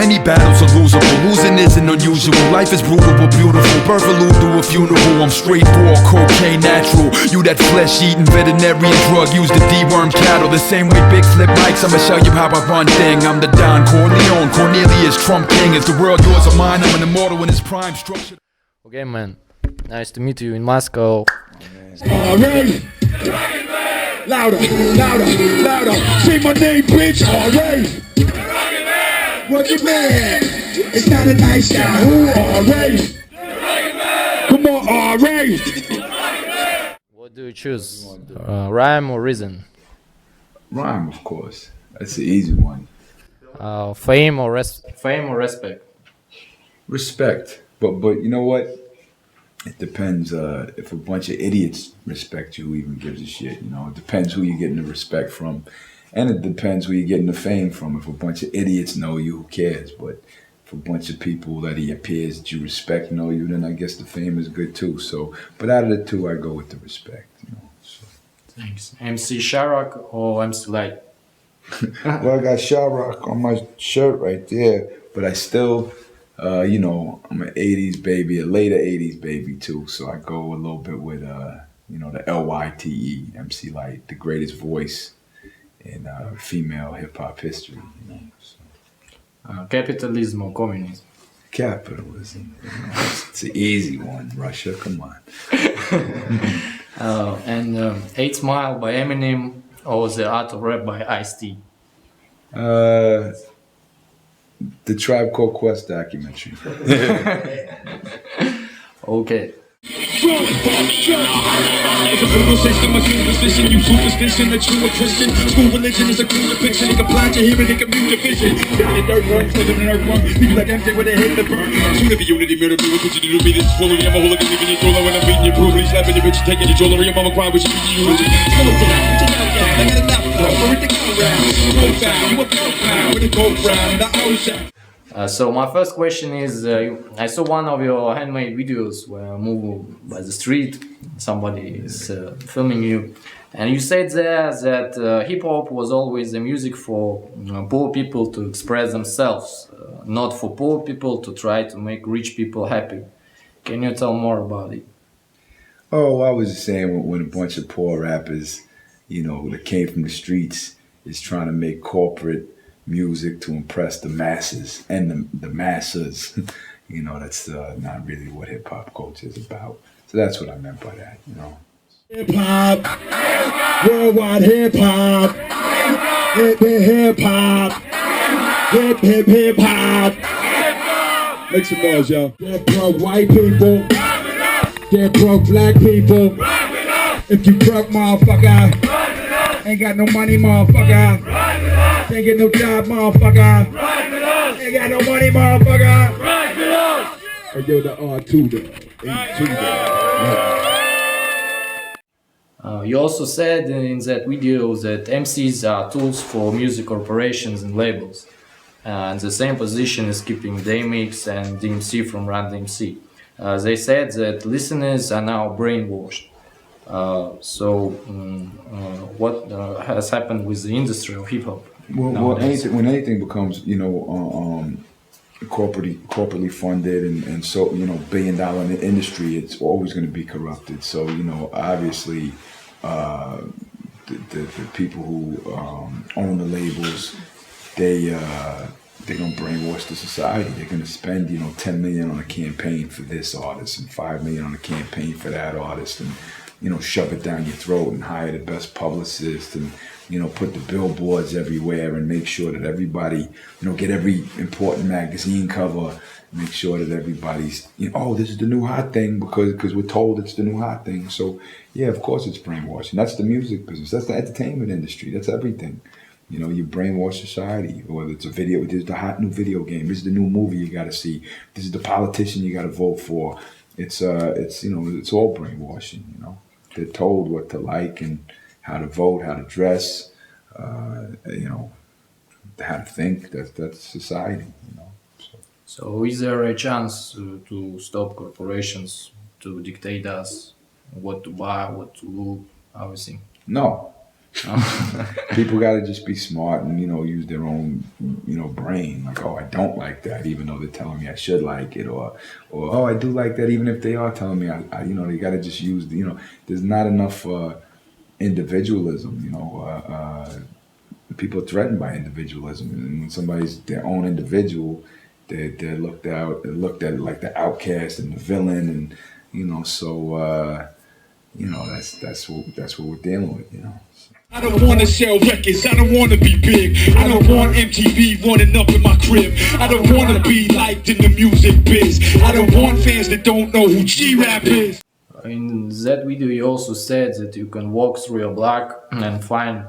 Any battles are losable. Losing isn't unusual. Life is brutal but beautiful. Birth allude to a funeral. I'm straight raw, cocaine natural. You that flesh-eating veterinarian drug used to deworm cattle. The same way big flip mics, I'ma show you how I run thing. I'm the Don Corleone, Cornelius Trump King. Is the world yours or mine? I'm an immortal in his prime. Structured. Okay, man. Nice to meet you in Moscow. Alright. Louder, louder, louder. Say my name, bitch. Alright. Rugged man. It's not a nice guy. Alright. Come on, alright. What do you choose? Rhyme or reason? Rhyme, of course. That's the easy one. Fame or respect? Respect. But you know what? It depends. If a bunch of idiots respect you, who even gives a shit? You know, it depends who you're getting the respect from, and it depends who you're getting the fame from. If a bunch of idiots know you, who cares? But if a bunch of people that it appears that you respect know you, then I guess the fame is good too. So, but out of the two, I go with the respect. You know. So. Thanks. MC Sharrock or MC Light? Well, I got Sharrock on my shirt right there, but I still. You know, I'm an 80s baby, a later 80s baby too. So I go a little bit with, you know, the LYTE, MC Light, the greatest voice in female hip hop history. You know, so. Capitalism or communism? Capitalism. You know, it's an easy one. Russia, come on. And 8 Mile by Eminem or The Art of Rap by Ice-T? The Tribe Called Quest documentary. Okay. It's a brutal system, a superstition, you superstition that you a Christian. School religion is a cool depiction, it applies to hearing and computer vision. Down in dirt runs, living in earth run, people like MJ with their head to burn. Soon to be unity, murder, people continue to be this foolery. I'm a hooligan, leaving your dollar when I'm beating your brutally, slapping your bitch, taking your jewelry. Your mama cry when she beating you. Come on, put your mouth down, I got enough for it to go around. You a foul, you a foul, with a gold crown, the ocean. So my first question is, I saw one of your handmade videos where you move by the street, somebody is filming you, and you said there that hip-hop was always the music for poor people to express themselves, not for poor people to try to make rich people happy. Can you tell more about it? Oh, I was just saying when a bunch of poor rappers, you know, that came from the streets is trying to make corporate music to impress the masses and the masses. You know, that's not really what hip hop culture is about. So that's what I meant by that, you know. Hip hop, worldwide hip hop, hip hop, hip hop. Make some noise, y'all. They're pro white people, they're pro black people. If you broke, motherfucker, ain't got no money, motherfucker. Ain't get no job, motherfucker. Ain't got no money, motherfucker. Hey, yo, the R2 there. Ain't 2 there. You also said in that video that MCs are tools for music corporations and labels. And the same position is keeping DMX and DMC from Run DMC. They said that listeners are now brainwashed. What has happened with the industry of hip hop? Well, when anything becomes, you know, corporately funded and so, you know, billion-dollar industry, it's always going to be corrupted. So, you know, obviously, the people who own the labels, they're going to brainwash the society. They're going to spend, you know, 10 million on a campaign for this artist and 5 million on a campaign for that artist, and, you know, shove it down your throat and hire the best publicist and, you know, put the billboards everywhere and make sure that everybody, you know, get every important magazine cover, make sure that everybody's, you know, oh, this is the new hot thing because we're told it's the new hot thing. So, yeah, of course it's brainwashing. That's the music business. That's the entertainment industry. That's everything. You know, you brainwash society. Whether it's a video, this is the hot new video game. This is the new movie you got to see. This is the politician you got to vote for. It's you know, it's all brainwashing. You know, they're told what to like and how to vote, how to dress, you know, how to think. That's society, you know. So is there a chance to stop corporations to dictate us what to buy, what to look, everything? No, People got to just be smart and, use their own, brain. Like, oh, I don't like that, even though they're telling me I should like it, or oh, I do like that, even if they are telling me they got to just use, there's not enough individualism. People are threatened by individualism, and when somebody's their own individual, they're looked at like the outcast and the villain, and that's what we're dealing with. I don't wanna sell records, I don't wanna be big. I don't want MTV running up in my crib. I don't wanna be liked in the music biz. I don't want fans that don't know who G-Rap is. In that video, you also said that you can walk through your block and find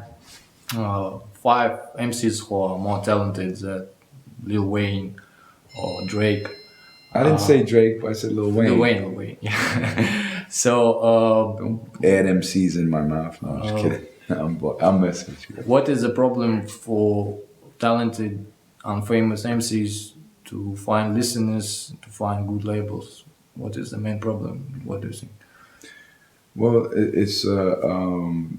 5 MCs who are more talented than Lil Wayne or Drake. I didn't say Drake, but I said Lil Wayne. Lil Wayne, yeah. So, don't add MCs in my mouth. No, I'm just kidding. I'm messing with you. What is the problem for talented and famous MCs to find listeners, to find good labels? What is the main problem? What do you think? Well, it's the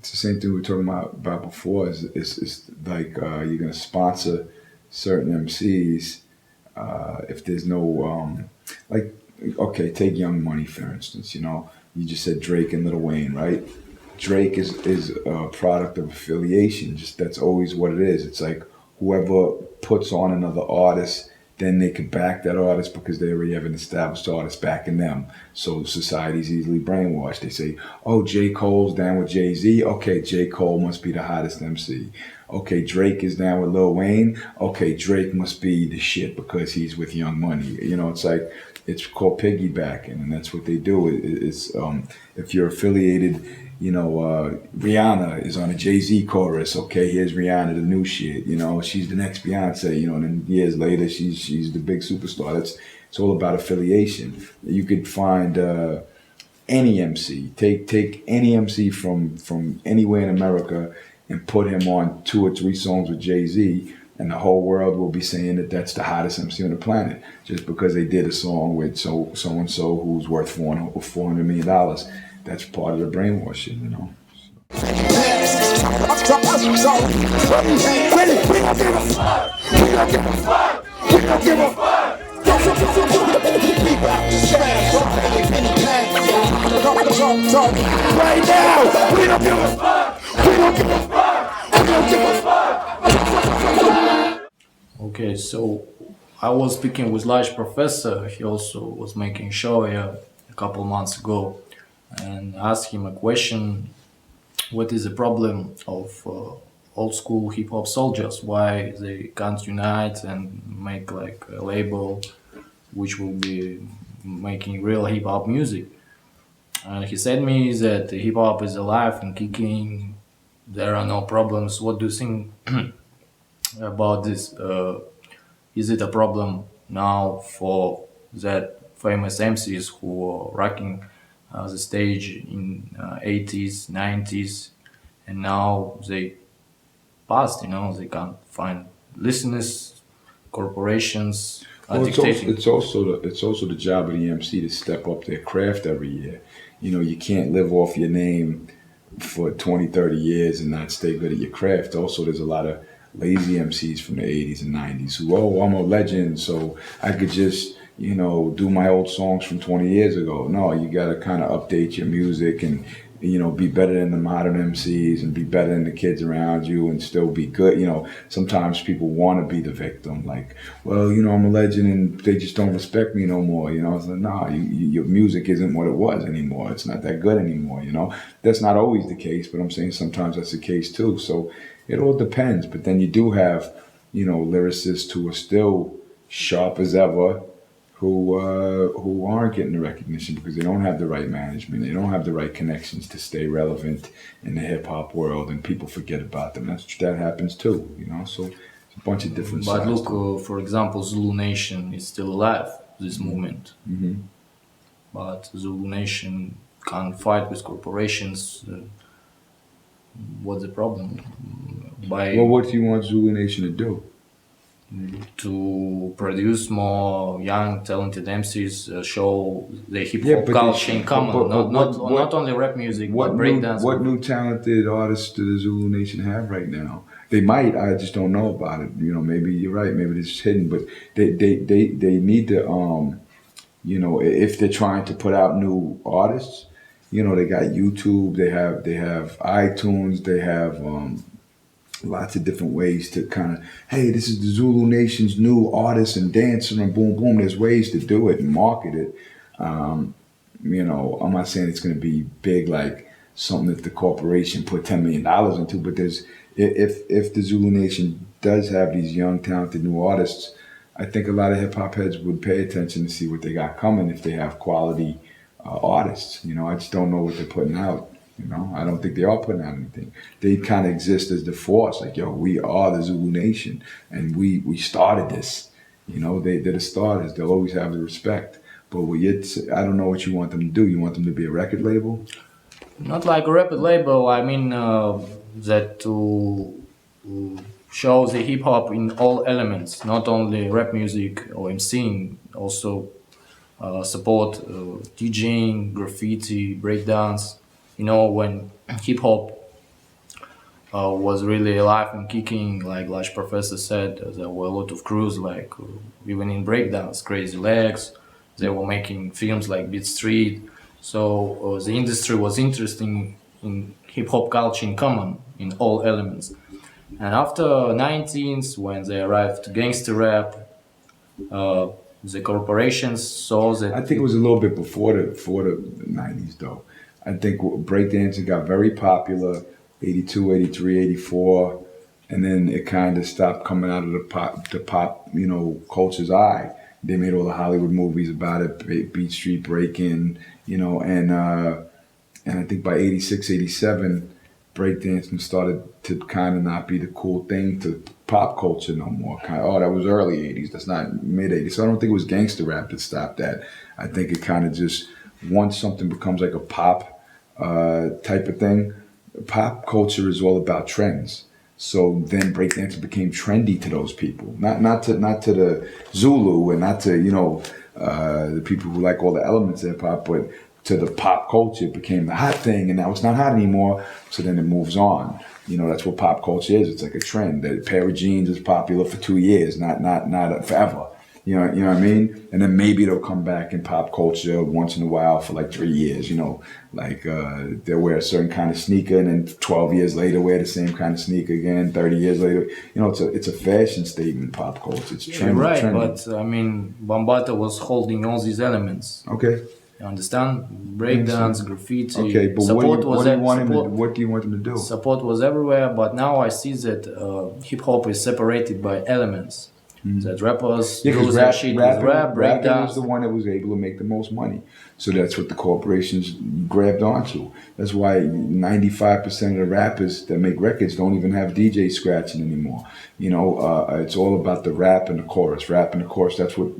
same thing we were talking about before. It's like you're gonna sponsor certain MCs if there's no like, okay, take Young Money for instance. You just said Drake and Lil Wayne, right? Drake is a product of affiliation. Just that's always what it is. It's like whoever puts on another artist, then they can back that artist because they already have an established artist backing them. So society's easily brainwashed. They say, oh, J. Cole's down with Jay-Z. Okay, J. Cole must be the hottest MC. Okay, Drake is down with Lil Wayne. Okay, Drake must be the shit because he's with Young Money. It's like, it's called piggybacking, and that's what they do. It's if you're affiliated, Rihanna is on a Jay-Z chorus. Okay, here's Rihanna, the new shit. She's the next Beyonce. And then years later, she's the big superstar. It's all about affiliation. You could find any MC. Take any MC from anywhere in America and put him on 2 or 3 songs with Jay-Z, and the whole world will be saying that that's the hottest MC on the planet just because they did a song with so and so who's worth $400 million. That's part of the brainwashing, We don't give a fuck. Right now, we don't give a fuck. We don't give a fuck. We don't give a fuck. Okay, so I was speaking with Large Professor. He also was making show here a couple months ago, and asked him a question: what is the problem of old school hip hop soldiers? Why they can't unite and make like a label which will be making real hip hop music? And he said me that hip hop is alive and kicking. There are no problems. What do you think about this? Is it a problem now for that famous MCs who are rocking the stage in 80s, 90s, and now they passed, they can't find listeners, corporations are dictating. It's also the job of the MC to step up their craft every year. You can't live off your name for 20, 30 years and not stay good at your craft. Also, there's a lot of lazy MCs from the 80s and 90s who, oh, I'm a legend, so I could just, do my old songs from 20 years ago. No, you got to kind of update your music and, be better than the modern MCs and be better than the kids around you and still be good. Sometimes people want to be the victim. Like, well, I'm a legend and they just don't respect me no more. It's like, nah, your music isn't what it was anymore. It's not that good anymore, That's not always the case, but I'm saying sometimes that's the case too. So it all depends. But then you do have, lyricists who are still sharp as ever, who aren't getting the recognition because they don't have the right management, they don't have the right connections to stay relevant in the hip hop world, and people forget about them. That happens too, So it's a bunch of different. But look, for example, Zulu Nation is still alive. This movement, but Zulu Nation can't fight with corporations. What's the problem? Well, what do you want Zulu Nation to do? to produce more young talented MCs, show the hip Yeah, hop but culture in common, not only rap music but breakdance. What new talented artists do the Zulu Nation have right now? They might. I just don't know about it. You know, maybe you're right. Maybe it's hidden, but they need to. You know, if they're trying to put out new artists, you know, they got YouTube. They have iTunes. They have lots of different ways to kind of, hey, this is the Zulu Nation's new artist and dancer and boom boom. There's ways to do it and market it. You know, I'm not saying it's going to be big like something that the corporation put $10 million into, but there's if the Zulu Nation does have these young talented new artists, I think a lot of hip hop heads would pay attention to see what they got coming if they have quality artists. You know, I just don't know what they're putting out. You know, I don't think they are putting out anything. They kind of exist as the force, like, yo, we are the Zulu Nation, and we started this. You know, they're the starters. They'll always have the respect. But I don't know what you want them to do. You want them to be a record label? Not like a record label. I mean that to show the hip hop in all elements, not only rap music or MCing, also support DJing, graffiti, breakdance. You know, when hip hop was really alive and kicking, like Lash Professor said, there were a lot of crews, like even in breakdance, Crazy Legs. They were making films like Beat Street. So the industry was interesting in hip hop culture in common, in all elements. And after 19th, when they arrived to gangster rap, the corporations saw that. I think it was a little bit before the 90s, though. I think breakdancing got very popular, 82, 83, 84, and then it kind of stopped coming out of the pop, you know, culture's eye. They made all the Hollywood movies about it, Beat Street Breakin', you know, and I think by 86, 87, breakdancing started to kind of not be the cool thing to pop culture no more. Kind of, oh, that was early 80s, that's not mid 80s. So I don't think it was gangster rap that stopped that. I think it kind of just, once something becomes like a pop type of thing, pop culture is all about trends. So then breakdancing became trendy to those people, not to the Zulu and not to, you know, the people who like all the elements of hip hop, but to the pop culture. It became the hot thing, and now it's not hot anymore. So then it moves on. You know, that's what pop culture is. It's like a trend. That a pair of jeans is popular for 2 years, not forever. You know what I mean? And then maybe they'll come back in pop culture once in a while for like 3 years, you know, like they'll wear a certain kind of sneaker and then 12 years later wear the same kind of sneaker again, 30 years later. You know, it's a fashion statement, pop culture. It's trendy. You're right, trendy. But I mean, Bambaataa was holding all these elements. Okay. You understand? Breakdance, graffiti. Okay, but what do you want them to do? Support was everywhere, but now I see that hip hop is separated by elements. That rappers do their shit with rap, breakdance. Was the one that was able to make the most money. So that's what the corporations grabbed onto. That's why 95% of the rappers that make records don't even have DJs scratching anymore. You know, it's all about the rap and the chorus. Rap and the chorus, that's what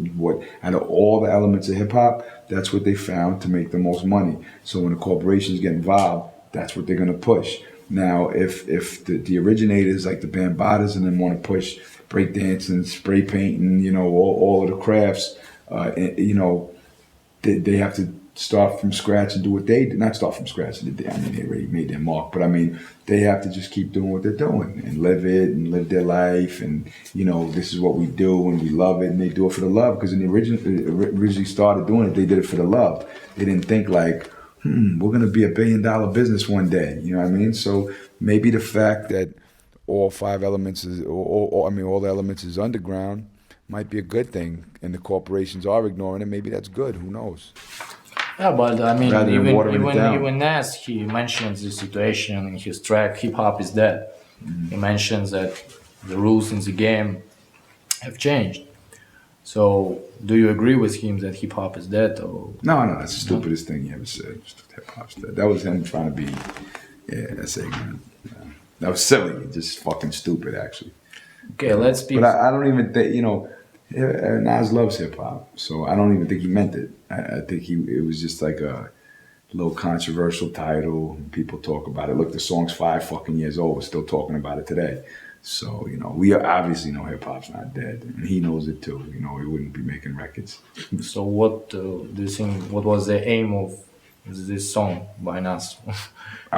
out of all the elements of hip hop, that's what they found to make the most money. So when the corporations get involved, that's what they're going to push. Now, if the originators like the Bambaatas and then want to push breakdancing, spray painting, you know, all of the crafts, you know, they have to start from scratch and do what they did. Not start from scratch. I mean, they already made their mark, but I mean, they have to just keep doing what they're doing and live it and live their life. And, you know, this is what we do and we love it. And they do it for the love, because when they originally started doing it, they did it for the love. They didn't think like, we're going to be $1 billion business one day. You know what I mean? So maybe the fact that all 5 elements is, all the elements is underground might be a good thing, and the corporations are ignoring it. Maybe that's good. Who knows? Yeah, but I mean, even Nas, he mentions the situation in his track "Hip Hop Is Dead." He mentions that the rules in the game have changed. So, do you agree with him that hip hop is dead? Or no, that's the stupidest thing he ever said. Hip hop's dead. That was him trying to be, that's ignorant. That was silly, just fucking stupid, actually. Okay, let's be. But I don't even think, you know, Nas loves hip hop, so I don't even think he meant it. I think it was just like a little controversial title. People talk about it. Look, the song's 5 fucking years old. We're still talking about it today. So, we obviously know hip hop's not dead, and he knows it too. He wouldn't be making records. So what do you think? What was the aim of this song by Nas?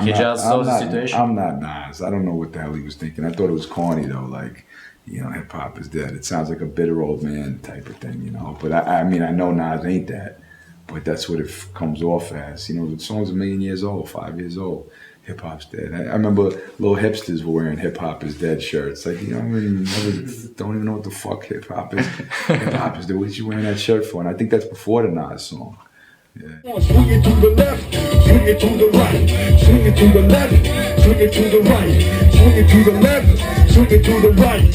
He just saw the situation. I'm not Nas. I don't know what the hell he was thinking. I thought it was corny though, like, hip hop is dead. It sounds like a bitter old man type of thing, But I mean, I know Nas ain't that, but that's what it comes off as. The song's 1,000,000 years old, 5 years old. Hip hop's dead. I remember little hipsters were wearing hip hop is dead shirts. Like, don't even know what the fuck hip hop is. Hip hop is dead. What you wearing that shirt for? And I think that's before the Nas song. Yeah. Swing it to the left, swing it to the right, swing it to the left, swing it to the right, swing it to the left, swing it to the right.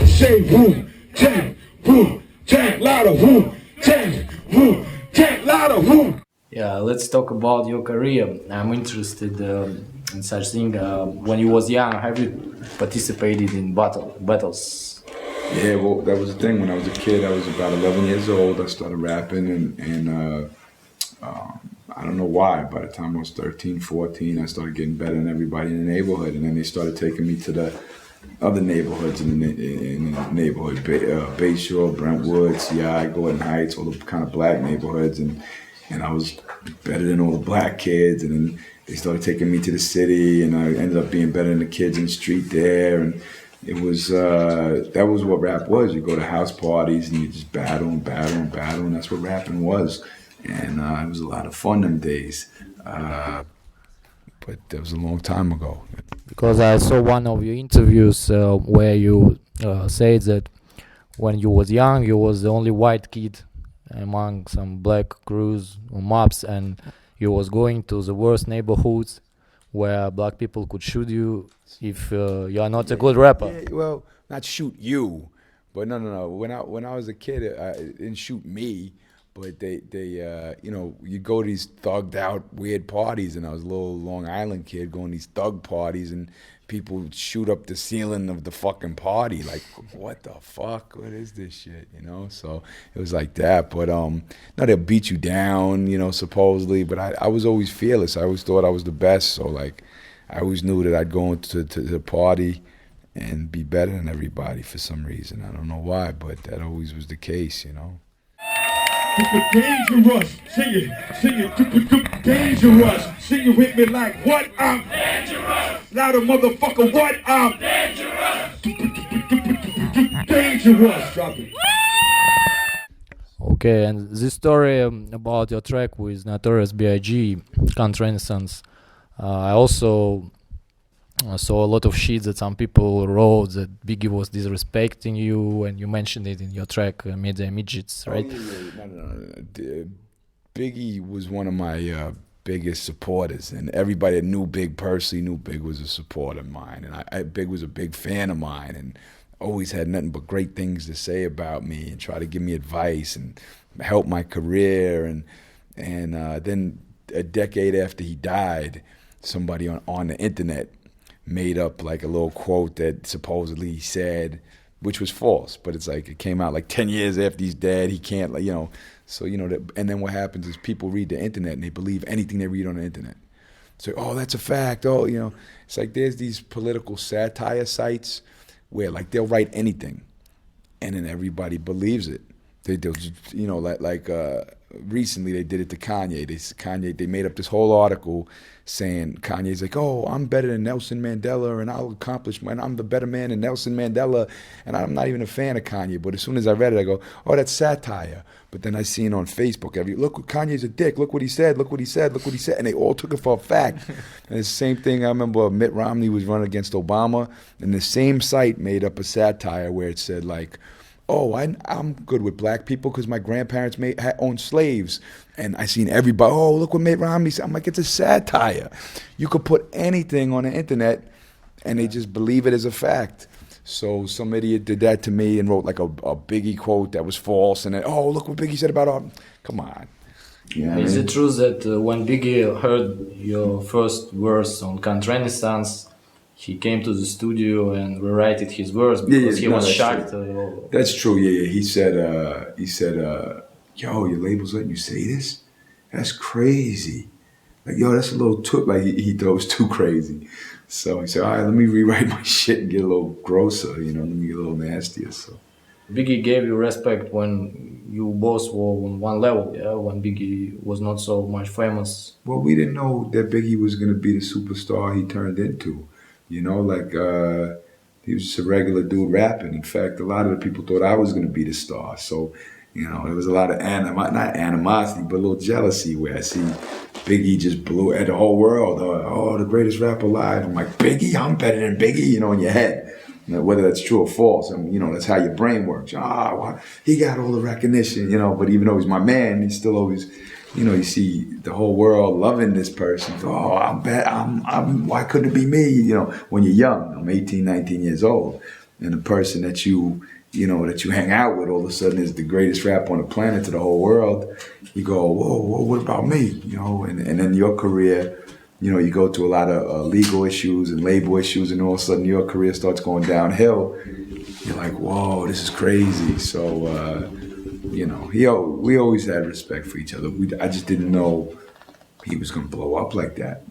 Say woo, tang, louder, woo, tang, louder, woo. Yeah, let's talk about your career. I'm interested in such thing. When you was young, have you participated in battles? Yeah, well, that was the thing. When I was a kid, I was about 11 years old. I started rapping, and I don't know why. By the time I was 13, 14, I started getting better than everybody in the neighborhood. And then they started taking me to the other neighborhoods in the neighborhood. Bayshore, Brentwood, CI, Gordon Heights, all the kind of black neighborhoods. And I was better than all the black kids. And then they started taking me to the city, and I ended up being better than the kids in the street there. And it was, that was what rap was. You go to house parties and you just battle, and that's what rapping was. And it was a lot of fun them days. But that was a long time ago. Because I saw one of your interviews where you said that when you was young, you was the only white kid among some black crews or mobs, and you was going to the worst neighborhoods where black people could shoot you if you are not a good rapper. Yeah, well, not shoot you, but no. When I was a kid, it didn't shoot me, but they you go to these thugged out weird parties, and I was a little Long Island kid going to these thug parties, and people would shoot up the ceiling of the fucking party. Like, what the fuck? What is this shit? So it was like that. But no, they'll beat you down, supposedly. But I was always fearless. I always thought I was the best. So like, I always knew that I'd go into the party and be better than everybody for some reason. I don't know why, but that always was the case, Dangerous, sing it, dangerous, sing it with me like what? I'm dangerous, louder motherfucker, what? I'm dangerous, drop it. Okay, and this story about your track with Notorious B.I.G, Can't Renaissance, I also saw a lot of shit that some people wrote that Biggie was disrespecting you, and you mentioned it in your track, Midgets, right? Oh, no. Biggie was one of my biggest supporters, and everybody that knew Big personally knew Big was a supporter of mine, and Big was a big fan of mine, and always had nothing but great things to say about me and try to give me advice and help my career. And then a decade after he died, somebody on the internet made up like a little quote that supposedly he said, which was false, but it's like it came out like 10 years after he's dead. He can't, so and then what happens is people read the internet and they believe anything they read on the internet. So, oh, that's a fact. Oh, it's like there's these political satire sites where like they'll write anything, and then everybody believes it. They'll like recently they did it to Kanye. They made up this whole article saying Kanye's like, oh, I'm better than Nelson Mandela, and I'll accomplish, and I'm the better man than Nelson Mandela. And I'm not even a fan of Kanye, but as soon as I read it, I go, oh, that's satire. But then I seen on Facebook, look, Kanye's a dick. Look what he said. Look what he said. Look what he said. And they all took it for a fact. And it's the same thing. I remember Mitt Romney was running against Obama, and the same site made up a satire where it said like, oh, I'm good with black people because my grandparents owned slaves. And I seen everybody, oh, look what Mitt Romney said. I'm like, it's a satire. You could put anything on the internet and they just believe it as a fact. So some idiot did that to me and wrote like a Biggie quote that was false. And then, oh, look what Biggie said about our... Come on. Is it true that when Biggie heard your first verse on Can't Renaissance, he came to the studio and rewrote his verse because he was shocked? That's true, yeah. He said, yo, your label's letting you say this? That's crazy. Like, yo, that's a little too, like he thought it was too crazy. So he said, all right, let me rewrite my shit and get a little grosser, let me get a little nastier. So Biggie gave you respect when you both were on one level, yeah, when Biggie was not so much famous. well, we didn't know that Biggie was gonna be the superstar he turned into. He was just a regular dude rapping. In fact, a lot of the people thought I was gonna be the star. So, there was a lot of not animosity, but a little jealousy where I see Biggie just blew at the whole world. The greatest rapper alive. I'm like, Biggie, I'm better than Biggie, in your head. Whether that's true or false, that's how your brain works. Well, he got all the recognition, but even though he's my man, he's still always, you see the whole world loving this person. Oh, why couldn't it be me? When you're young, I'm 18, 19 years old, and the person that you hang out with all of a sudden is the greatest rapper on the planet to the whole world. You go, whoa, what about me? And then your career, you go through a lot of legal issues and label issues, and all of a sudden your career starts going downhill. You're like, whoa, this is crazy. So, we always had respect for each other. I just didn't know he was going to blow up like that,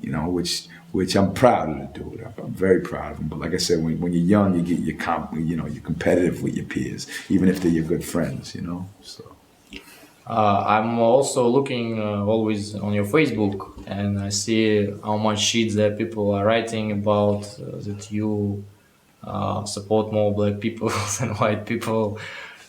which I'm proud of the dude. I'm very proud of him. But like I said, when you're young, you're competitive with your peers, even if they're your good friends, so. I'm also looking always on your Facebook, and I see how much shit that people are writing about that you support more black people than white people.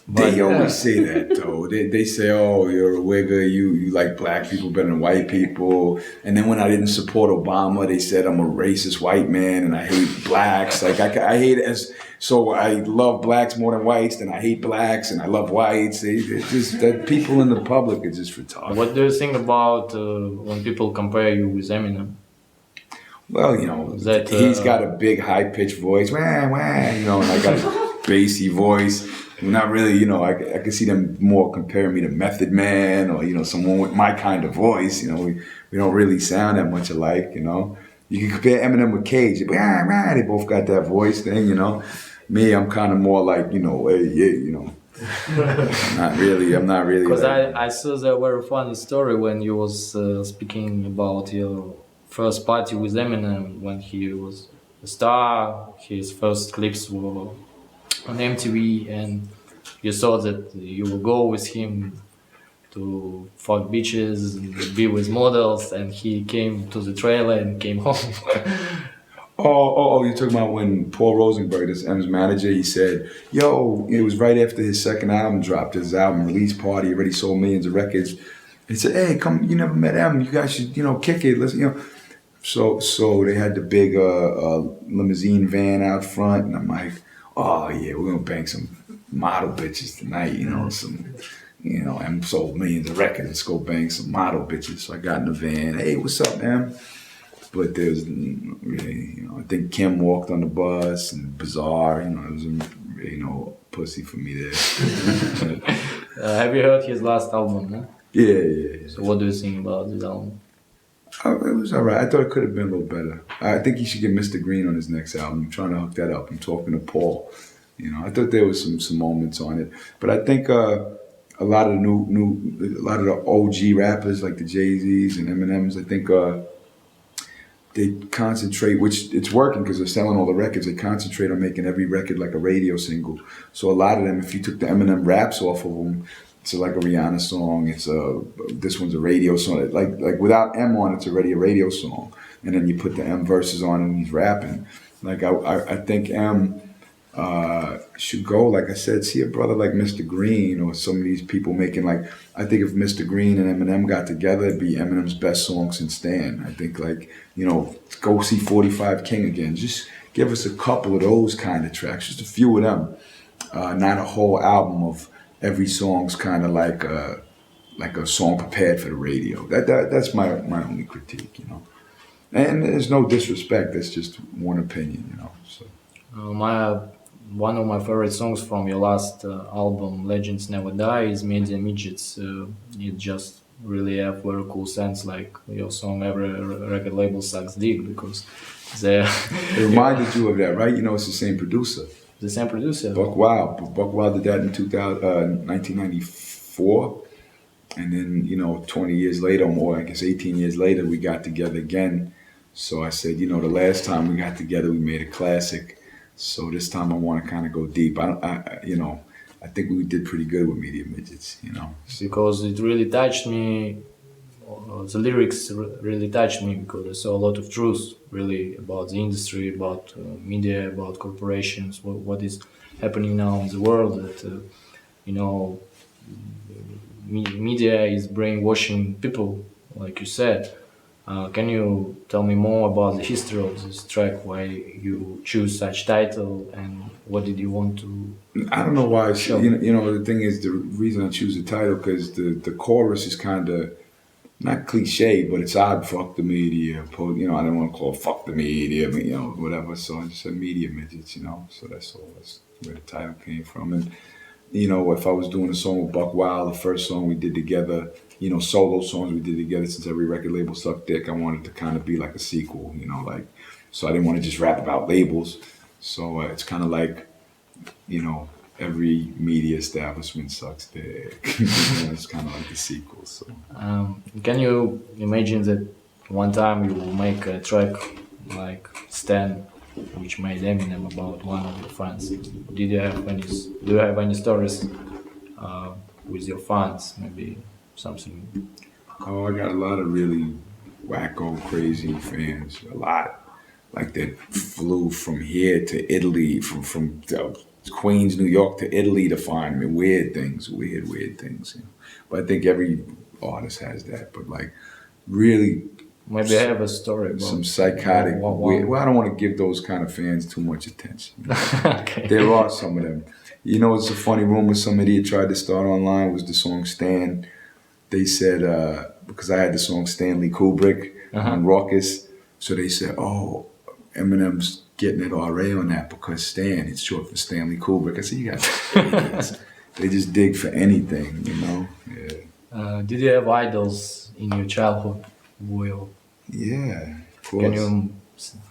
But, They always say that though. They say, "Oh, you're a wigger. You like black people better than white people." And then when I didn't support Obama, they said I'm a racist white man and I hate blacks. Like I hate it so I love blacks more than whites, then I hate blacks and I love whites. It's just that people in the public are just retarded. What do you think about when people compare you with Eminem? Well, That, he's got a big high-pitched voice, and I got a bassy voice. Not really, I can see them more comparing me to Method Man or, someone with my kind of voice. We don't really sound that much alike, You can compare Eminem with Cage. They both got that voice thing, Me, I'm kind of more like, I'm not really. Because I saw the very funny story when you was speaking about your first party with Eminem when he was a star. His first clips were on MTV, and you saw that you will go with him to fuck bitches and be with models, and he came to the trailer and came home. You're talking about when Paul Rosenberg, this M's manager, he said, yo, it was right after his second album dropped, his album release party, already sold millions of records. He said, hey, come, you never met M, you guys should, kick it, listen, So they had the big limousine van out front, and I'm like, oh yeah, we're gonna bang some model bitches tonight, M sold millions of records, let's go bang some model bitches. So I got in the van, hey, what's up, M? But there was really, I think Kim walked on the bus and Bizarre, it was really no pussy for me there. Have you heard his last album? No? Yeah. So what do you think about this album? It was all right. I thought it could have been a little better. I think he should get Mr. Green on his next album. I'm trying to hook that up. I'm talking to Paul. I thought there was some moments on it, but I think a lot of the OG rappers like the Jay-Z's and Eminems, I think they concentrate, which it's working because they're selling all the records. They concentrate on making every record like a radio single. So a lot of them, if you took the Eminem raps off of them, it's like a Rihanna song. This one's a radio song. Like without M on, it's already a radio song. And then you put the M verses on and he's rapping. Like I think M should go, like I said, see a brother like Mr. Green or some of these people making I think if Mr. Green and Eminem got together, it'd be Eminem's best song since Stan. I think go see 45 King again. Just give us a couple of those kind of tracks, just a few of them. Not a whole album of every song's kind of like a song prepared for the radio. That's my only critique, And there's no disrespect. That's just one opinion, So. One of my favorite songs from your last album, Legends Never Die, is Media Midgets. It just really have very cool sense, like your song Every Record Label Sucks Dick, because they... It reminded you of that, right? It's the same producer. The same producer? Buck Wild. Buck Wild did that in 1994. And then, 20 years later, or more, I guess 18 years later, we got together again So I said, the last time we got together, we made a classic. So this time I want to kind of go deep. I think we did pretty good with Media Midgets. Because it really touched me. The lyrics really touched me because I saw a lot of truth really about the industry, about media, about corporations, what is happening now in the world. That you know, media is brainwashing people, like you said. Can you tell me more about the history of this track? Why you choose such title, and what did you want to I don't know why. show? The thing is, the reason I choose the title because the chorus is kind of not cliche, but it's odd. Fuck the media. I don't want to call it fuck the media, whatever. So I just said Media Midgets. So that's all. That's where the title came from. And if I was doing a song with Buck Wild, the first song we did together, solo songs we did together, since every record label sucked dick, I wanted to kind of be like a sequel. So I didn't want to just rap about labels. So it's kind of like, every media establishment sucks dick. It's kind of like the sequel. So. Can you imagine that one time you will make a track like Stan, which made Eminem about one of your fans? Do you have any stories with your fans? Maybe something. Oh, I got a lot of really wacko, crazy fans. A lot. Like that flew from here to Italy, from Queens, New York to Italy to find me. Weird things. But I think every artist has that. But like, really. Maybe I have a story about some psychotic. Weird. Well, I don't want to give those kind of fans too much attention. Okay. There are some of them. It's a funny rumor. Some idiot tried to start online was the song Stan. They said because I had the song Stanley Kubrick on Raucous, so they said, "Oh, Eminem's getting an RA on that because Stan, it's short for Stanley Kubrick." I said, "You got." They just dig for anything, Yeah. Did you have idols in your childhood? Yeah, of course. Can you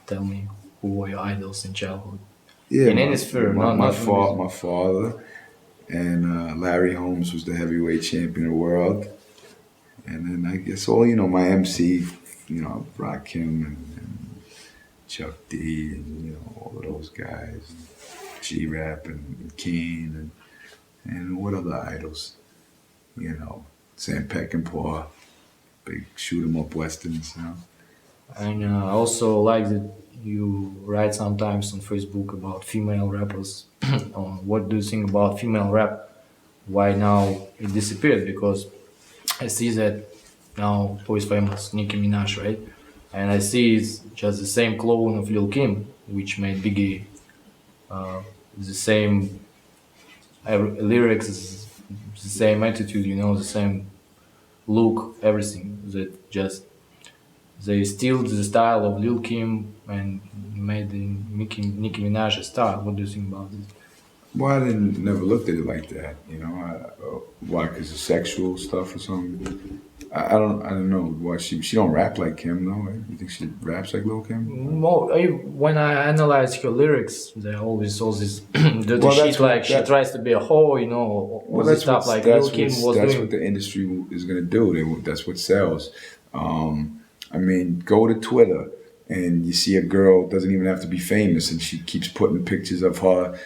tell me who were your idols in childhood? Yeah, in any sphere, my father, and Larry Holmes was the heavyweight champion of the world. And then I guess my MC, Rock Kim and Chuck D and, all of those guys, G-Rap and Keen and what other idols, Sam Peckinpah, big shoot 'em up westerns, And I also like that you write sometimes on Facebook about female rappers. What do you think about female rap? Why now it disappeared? Because I see that now who is famous, Nicki Minaj, right? And I see it's just the same clone of Lil Kim, which made Biggie the same lyrics, the same attitude, the same look, everything. That just they steal the style of Lil Kim and made Nicki Minaj a star. What do you think about this? Well, I never looked at it like that. Why? Because of sexual stuff or something. I don't know. Why she don't rap like Kim, though? Right? You think she raps like Lil Kim? When I analyze her lyrics, there always all this dirty shit, like she tries to be a hoe, all this stuff like Lil Kim was doing. That's what the industry is gonna do. That's what sells. Go to Twitter and you see a girl, doesn't even have to be famous, and she keeps putting pictures of her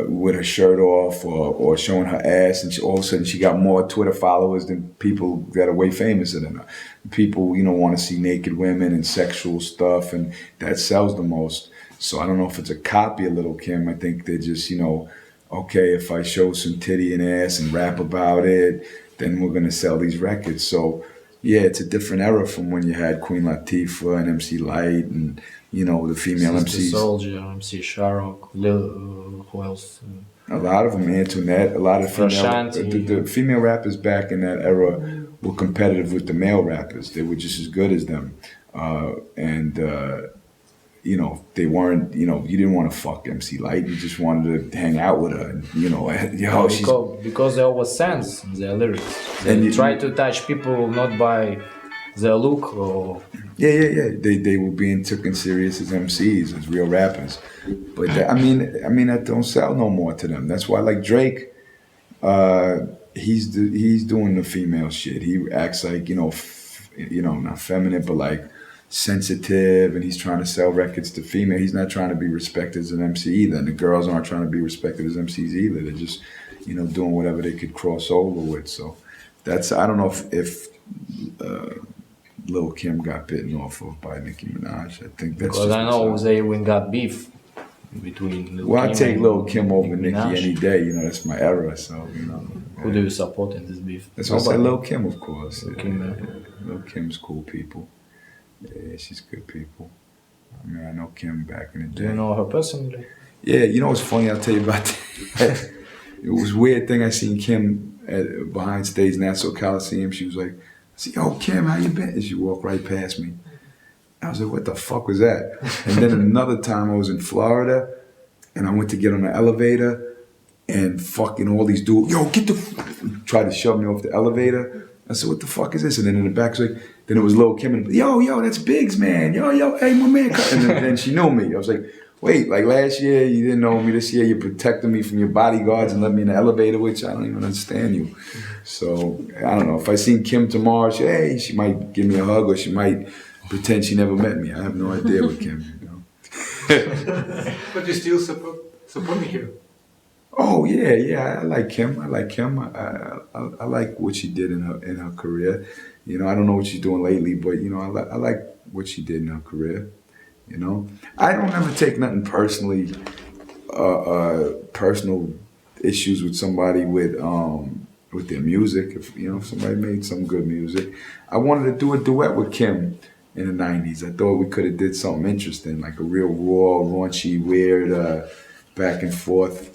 with her shirt off or showing her ass, and all of a sudden she got more Twitter followers than people that are way famouser than her. People, want to see naked women and sexual stuff, and that sells the most. So I don't know if it's a copy of Lil Kim. I think they're just, okay, if I show some titty and ass and rap about it, then we're gonna sell these records. So yeah, it's a different era from when you had Queen Latifah and MC Lyte and the female MCs. Soldier, MC Sharrock, who else? A lot of them, Antoinette, a lot of the female rappers back in that era were competitive with the male rappers. They were just as good as them. They weren't, you didn't want to fuck MC Lyte. You just wanted to hang out with her. And, because there was sense in their lyrics. They try to touch people not by their look or... Yeah. They were being taken serious as MCs, as real rappers. But that don't sell no more to them. That's why, like Drake, he's doing the female shit. He acts like, not feminine, but like, sensitive and he's trying to sell records to female. He's not trying to be respected as an MC either. And the girls aren't trying to be respected as MCs either. They're just, you know, doing whatever they could cross over with. So that's, I don't know if Lil Kim got bitten off of by Nicki Minaj. I think that's Because just I know they even got beef between Lil well, Kim I take and Lil Kim over Nicki Minaj. any day. You know, that's my era. So, you know. Who do you support in this beef? That's what I said, Lil Kim, of course. Lil Kim, Lil Kim's cool people. Yeah, she's good people. I mean, I know Kim back in the day. Do you know her personally? Yeah, you know what's funny? I'll tell you about that. It was a weird thing. I seen Kim behind stage Nassau Coliseum. She was like, I said, yo, Kim, how you been? And she walked right past me. I was like, what the fuck was that? And then another time I was in Florida and I went to get on the elevator and fucking all these dudes, yo, get the, tried to shove me off the elevator. I said, what the fuck is this? And then in the back, was like, then it was Lil Kim and, yo, that's Biggs, man. Yo, hey, my man. And then she knew me. I was like, wait, like last year you didn't know me. This year you're protecting me from your bodyguards and let me in the elevator, which I don't even understand you. So, I don't know. If I seen Kim tomorrow, she might give me a hug or she might pretend she never met me. I have no idea with Kim, you know. But you still support me here. Oh yeah, I like Kim. I like what she did in her career. You know, I don't know what she's doing lately, but you know, I like what she did in her career. You know, I don't ever take nothing personally, personal issues with somebody with their music. If somebody made some good music, I wanted to do a duet with Kim in the '90s. I thought we could have did something interesting, like a real raw, raunchy, weird, back and forth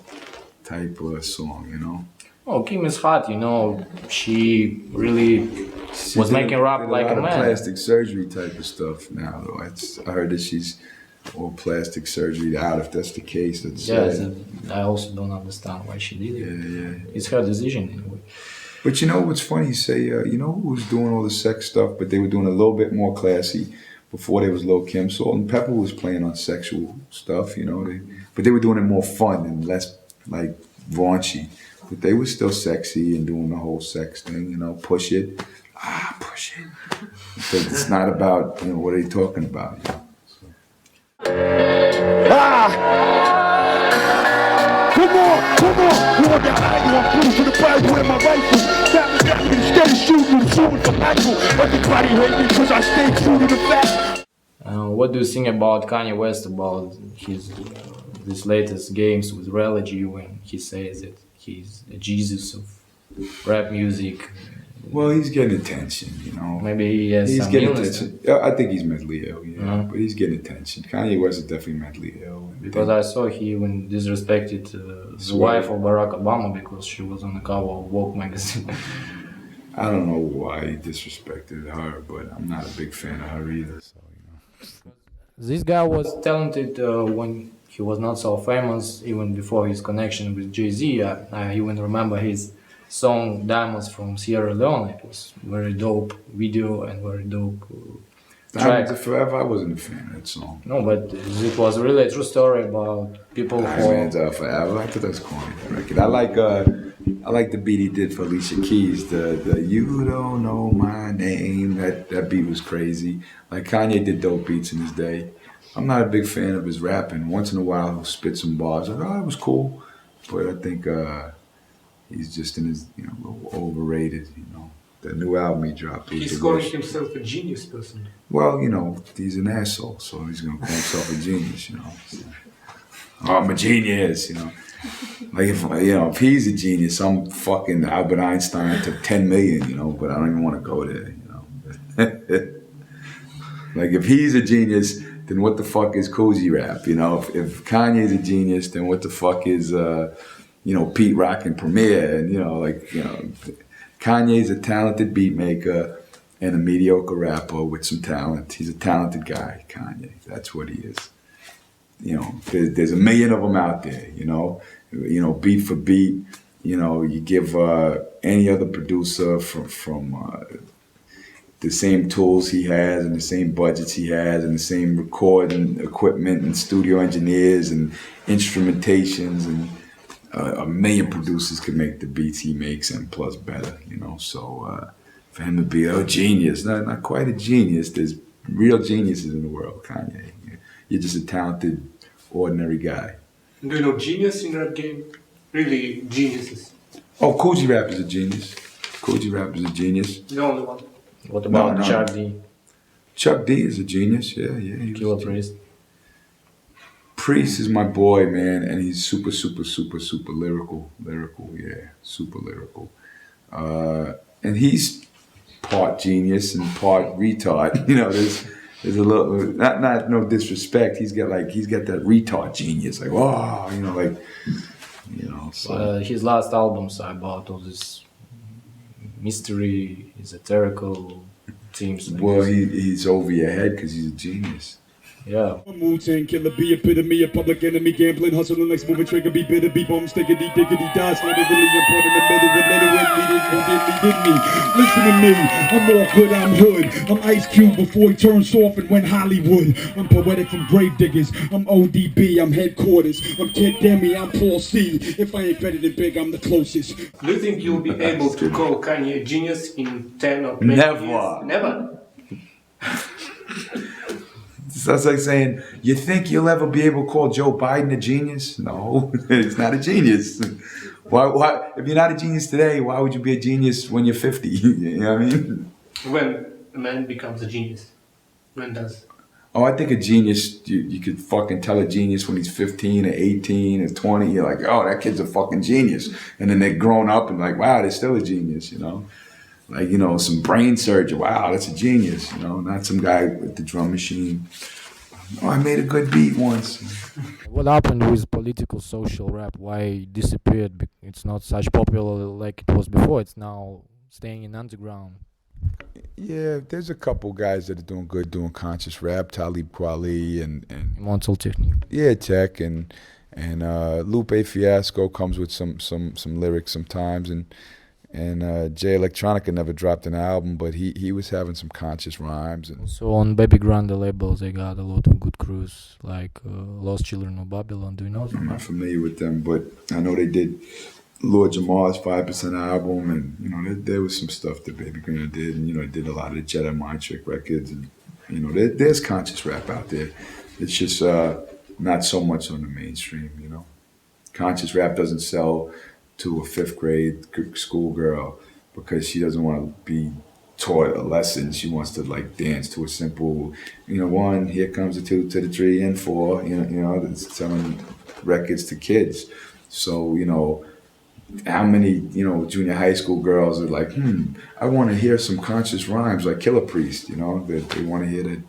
type of song, you know. Oh, Kim is hot, you know. She really was making rap like a man. Plastic surgery type of stuff now, though. I heard that she's all plastic surgery out. If that's the case, that's I also don't understand why she did it. Yeah. It's her decision anyway. But you know what's funny? You say, you know who was doing all the sex stuff, but they were doing a little bit more classy before there was Lil Kim. Salt and Pepper was playing on sexual stuff, you know. But they were doing it more fun and less like raunchy. But they were still sexy and doing the whole sex thing, you know. Push it. Push it. Because it's not about, you know, what are they talking about, you know. So. Come on. You want that angle? I'm close to the Bible with my rifle. Got me, steady shooting for Michael. Everybody hate me because I stay true to the fact. What do you think about Kanye West, about his this latest games with Religy, when he says that he's a Jesus of rap music? Well, he's getting attention, you know. Maybe he has he's some getting illness. attention. I think he's mentally ill, yeah. But he's getting attention. Kanye West is definitely mentally ill. Because I saw he even disrespected the wife of Barack Obama because she was on the cover of Vogue magazine. I don't know why he disrespected her, but I'm not a big fan of her either. So, you know. This guy was talented when he was not so famous, even before his connection with Jay-Z. I even remember his song Diamonds from Sierra Leone. It was very dope video and very dope track. Diamonds Are Forever, I wasn't a fan of that song. No, but it was really a true story about people who... Diamonds Are Forever, I thought that was corny, that record. I like the beat he did for Alicia Keys, the You Don't Know My Name, that beat was crazy. Like Kanye did dope beats in his day. I'm not a big fan of his rapping. Once in a while he'll spit some bars, like, oh, it was cool. But I think he's just in his, you know, a little overrated, you know. The new album he dropped. He's calling himself a genius person. Well, you know, he's an asshole, so he's gonna call himself a genius, you know. So, oh, I'm a genius, you know. Like if he's a genius, I'm fucking Albert Einstein took 10 million, you know, but I don't even want to go there, you know. Like if he's a genius, then what the fuck is Cozy Rap? You know, if Kanye's a genius, then what the fuck is you know, Pete Rock and Premier? And you know, like, you know, Kanye's a talented beat maker and a mediocre rapper with some talent. He's a talented guy, Kanye. That's what he is. You know, there's a million of them out there, you know. You know, beat for beat, you know, you give any other producer from the same tools he has and the same budgets he has and the same recording equipment and studio engineers and instrumentations, and a million producers could make the beats he makes and plus better, you know. So for him to be a genius, not quite a genius, there's Real geniuses in the world, Kanye. You're just a talented, ordinary guy. Do you know genius in rap game? Really geniuses. Oh, Coogee Rap is a genius. Coogee Rap is a genius. The only one. What about No. Chuck D? Chuck D is a genius. Yeah. He Killer was a genius. Priest? Priest is my boy, man, and he's super lyrical. Yeah, super lyrical. And he's part genius and part retard. You know, there's a little not no disrespect. He's got that retard genius. Like, oh, you know, like, you know. So His last albums are about all this mystery, esoterical themes. Like well, this. he's over your head because he's a genius. Yeah. Wu-Tang killer, be epitome, a public enemy, gambling, hustle, the next moving trigger, be bitter, be bum, stickity, diggity, die, slowly, really important in the middle, with little with me. Listen to me, I'm all good, I'm hood. I'm Ice Cube before he turned soft and went Hollywood. I'm poetic from grave diggers, I'm ODB, I'm headquarters. I'm Kid Demi, I'm Paul C. If I ain't better than Big, I'm the closest. Do you think you'll be able to call Kanye a genius in 10 or 20 Never. years? Never. That's like saying, you think you'll ever be able to call Joe Biden a genius? No, he's not a genius. Why? If you're not a genius today, why would you be a genius when you're 50? You know what I mean? When a man becomes a genius? When does? Oh, I think a genius, you could fucking tell a genius when he's 15 or 18 or 20. You're like, oh, that kid's a fucking genius. And then they're grown up and like, wow, they're still a genius, you know? Like, you know, some brain surgery. Wow, that's a genius, you know? Not some guy with the drum machine. Oh, I made a good beat once. What happened with political social rap? Why it disappeared? It's not such popular like it was before. It's now staying in underground. Yeah, there's a couple guys that are doing good, doing conscious rap. Talib Kweli and Immortal Technique. yeah, Tech and Lupe Fiasco comes with some lyrics sometimes, and Jay Electronica never dropped an album, but he was having some conscious rhymes. And So on Baby Grande label, they got a lot of good crews like Lost Children of Babylon. Do you know I'm them? not familiar with them, but I know they did Lord Jamar's 5% album, and you know there was some stuff that Baby Grande did, and you know they did a lot of the Jedi Mind Trick records, and you know there's conscious rap out there. It's just not so much on the mainstream, you know. Conscious rap doesn't sell to a 5th grade schoolgirl because she doesn't want to be taught a lesson. She wants to like dance to a simple, you know, 1, here comes the 2 to the 3 and 4. You know, it's selling records to kids. So you know, how many junior high school girls are like, I want to hear some conscious rhymes like Killer Priest. You know, that they want to hear that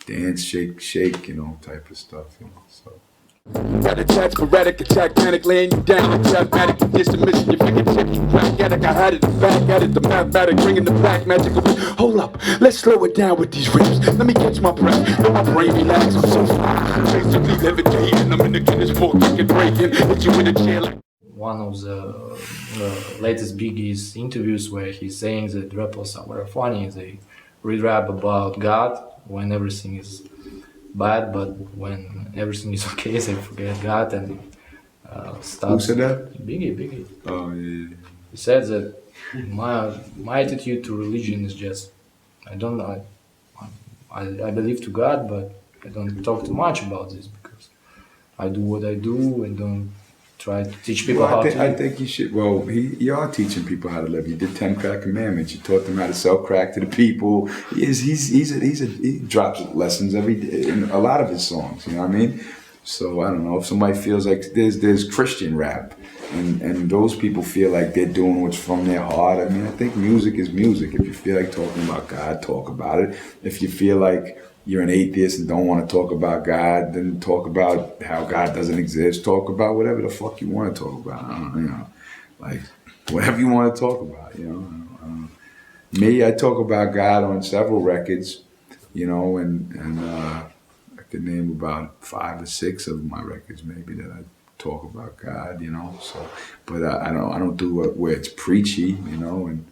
dance, shake, you know, type of stuff. You know, so. Got attack, sporadic attack, panic, laying you down. Mathematic, you the mission, you figure check, you pragmatic. I had it, the back at it, the mathematic, bringing the black magic. Hold up, let's slow it down with these rips. Let me catch my breath, let my brain relax. I'm so fly, basically levitating. I'm in the Guinness Book, kicking, breaking, hit you with a chair like. One of the latest Biggie's interviews where he's saying that rappers are very funny. They re-rap about God when everything is bad, but when everything is okay, they forget God and start. Who said that? Biggie. Oh yeah. He said that my attitude to religion is just I don't know. I believe to God, but I don't talk too much about this because I do what I do and don't try to teach people how to. I think you should. Well, you are teaching people how to live. You did 10 crack commandments. You taught them how to sell crack to the people. He drops lessons every day in a lot of his songs. You know what I mean? So I don't know if somebody feels like there's Christian rap, and those people feel like they're doing what's from their heart. I mean, I think music is music. If you feel like talking about God, talk about it. If you feel like you're an atheist and don't want to talk about God, then talk about how God doesn't exist. Talk about whatever the fuck you want to talk about. I don't know, you know, like whatever you want to talk about. You know, me, I talk about God on several records. You know, and I could name about 5 or 6 of my records maybe that I talk about God. You know, so but I don't do it where it's preachy. You know, and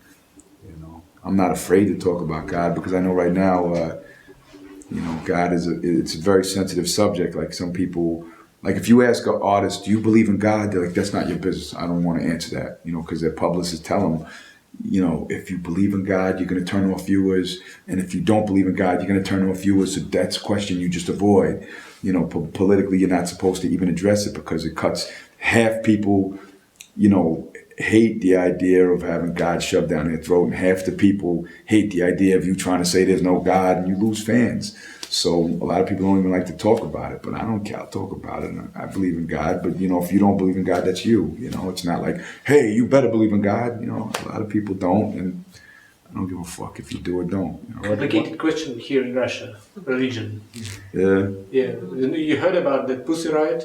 you know, I'm not afraid to talk about God because I know right now. You know, God it's a very sensitive subject. Like some people, like if you ask an artist, do you believe in God? They're like, that's not your business. I don't want to answer that, you know, because their publicists tell them, you know, if you believe in God, you're going to turn off viewers. And if you don't believe in God, you're going to turn off viewers. So that's a question you just avoid. You know, politically, you're not supposed to even address it because it cuts half people, you know, hate the idea of having God shoved down their throat, and half the people hate the idea of you trying to say there's no God, and you lose fans. So a lot of people don't even like to talk about it, but I don't care. I'll talk about it. I believe in God, but you know, if you don't believe in God, that's you. You know, it's not like, hey, you better believe in God. You know, a lot of people don't, and I don't give a fuck if you do or don't. You know? Complicated question here in Russia, religion. Yeah. Yeah, you heard about the Pussy Riot?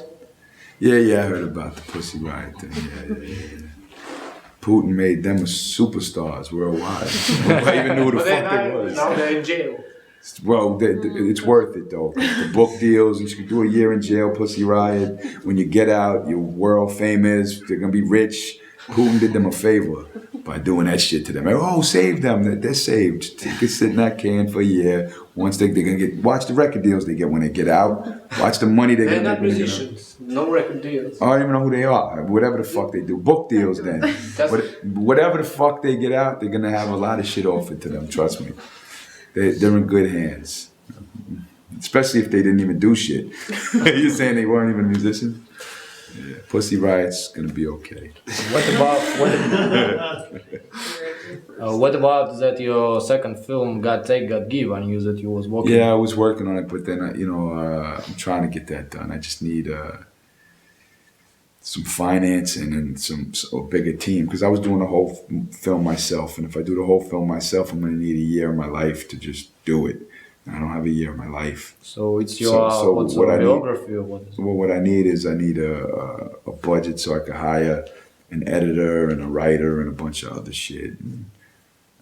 Yeah, I heard about the Pussy Riot thing. Yeah. Putin made them superstars worldwide. Nobody even knew who the fuck they was. Now they're in jail. Well, it's worth it though. The book deals, you should do a year in jail, Pussy Riot. When you get out, you're world famous, they're gonna be rich. Putin did them a favor by doing that shit to them. Oh, save them, they're saved. They can sit in that can for a year. Once they're gonna get, watch the record deals they get when they get out. Watch the money They're get not when they get out. musicians, no record deals. I don't even know who they are. Whatever the fuck they do. Book deals then. Whatever the fuck they get out, they're gonna have a lot of shit offered to them, trust me. They're in good hands. Especially if they didn't even do shit. You're saying they weren't even musicians? Yeah, Pussy Riot's gonna be okay. What about that your second film, God Take, God Give, I knew that you was working? Yeah, I was working on it, but then, I'm trying to get that done. I just need some financing and a bigger team, because I was doing the whole film myself, and if I do the whole film myself, I'm going to need a year of my life to just do it. And I don't have a year of my life. So it's your autobiography or what is it? Well, what I need is a budget so I can hire an editor and a writer and a bunch of other shit. And,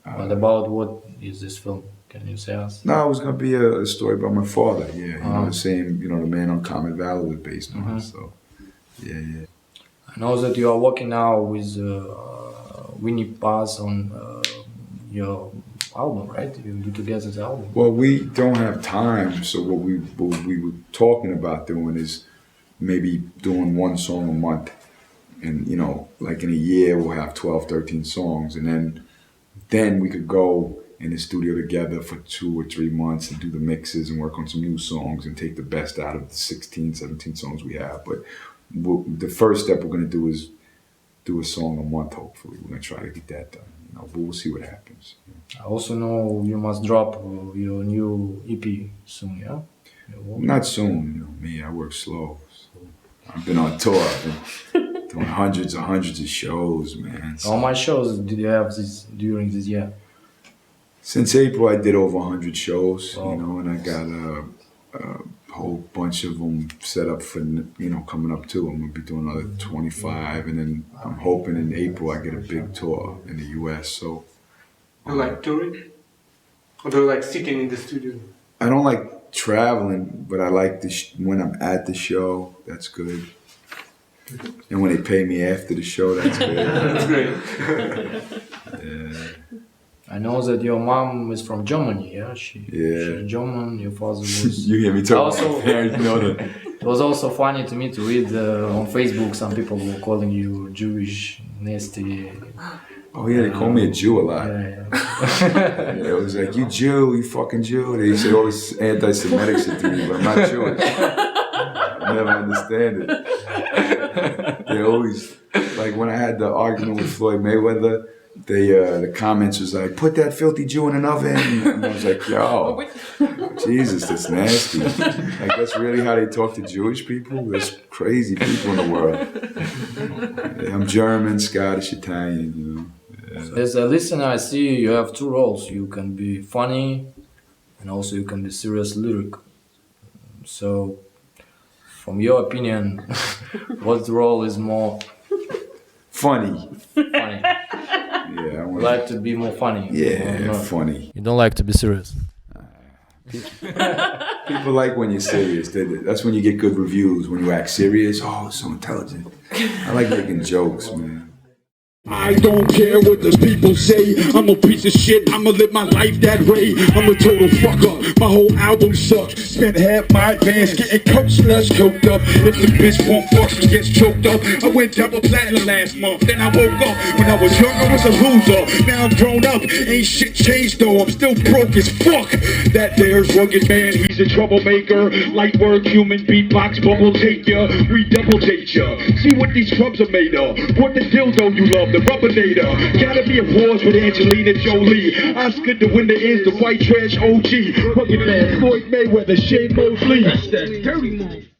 what about what is this film? Can you say us? No, it was going to be a story about my father. Yeah, you know, the same, the Man on Common Valor was based on it. So, yeah. I know that you are working now with Vinnie Paz on your album, right? You do together the album. Well, we don't have time, so what we were talking about doing is maybe doing one song a month. And, like in a year, we'll have 12, 13 songs. And then we could go in the studio together for 2 or 3 months and do the mixes and work on some new songs and take the best out of the 16, 17 songs we have. But the first step we're going to do is do a song a month, hopefully. We're going to try to get that done, but we'll see what happens. I also know you must drop your new EP soon, yeah? Not soon, me, I work slow. So I've been on tour, I've been doing hundreds of shows, man. So how many shows did you have during this year? Since April, I did over 100 shows, Oh. And I got a whole bunch of them set up for, coming up too. I'm going to be doing another 25, and then I'm hoping in April I get a big tour in the U.S., so. Do you like touring? Or do you like sitting in the studio? I don't like traveling, but I like when I'm at the show, that's good. And when they pay me after the show, that's good. That's great. Yeah. I know that your mom is from Germany, yeah? She's German, your father was... You hear me talk Also- about my parents, you know that. It was also funny to me to read on Facebook, some people were calling you Jewish, nasty. Oh yeah, they call me a Jew a lot. Yeah. It was like, you Jew, you fucking Jew. They say all this anti-Semitic shit to me, but I'm not Jewish. I never understand it. They always, like when I had the argument with Floyd Mayweather, the comments was like, put that filthy Jew in an oven. And I was like, yo, Jesus, that's nasty. Like, that's really how they talk to Jewish people? There's crazy people in the world. Yeah, I'm German, Scottish, Italian, Yeah. As a listener, I see you have two roles. You can be funny, and also you can be serious lyric. So, from your opinion, what role is more Funny. funny? Yeah, I You want like to be more funny? Yeah, or not? funny. You don't like to be serious. People like when you're serious. That's when you get good reviews. When you act serious, oh, so intelligent. I like making jokes, man. I don't care what the people say. I'm a piece of shit, I'ma live my life that way. I'm a total fucker, my whole album sucks. Spent half my advance getting coked up. If the bitch won't fuck, she gets choked up. I went double platinum last month, then I woke up. When I was young, I was a loser. Now I'm grown up, ain't shit changed though. I'm still broke as fuck. That there's rugged man, he's a troublemaker. Light work, human beatbox, bubble take ya. We double date ya. See what these scrubs are made of. What the dildo you love, the Rubbinator. Gotta be a wars with Angelina Jolie. Oscar the winner is the white trash OG. Rugged man, Floyd Mayweather, Shane Mosley. That's that dirty move.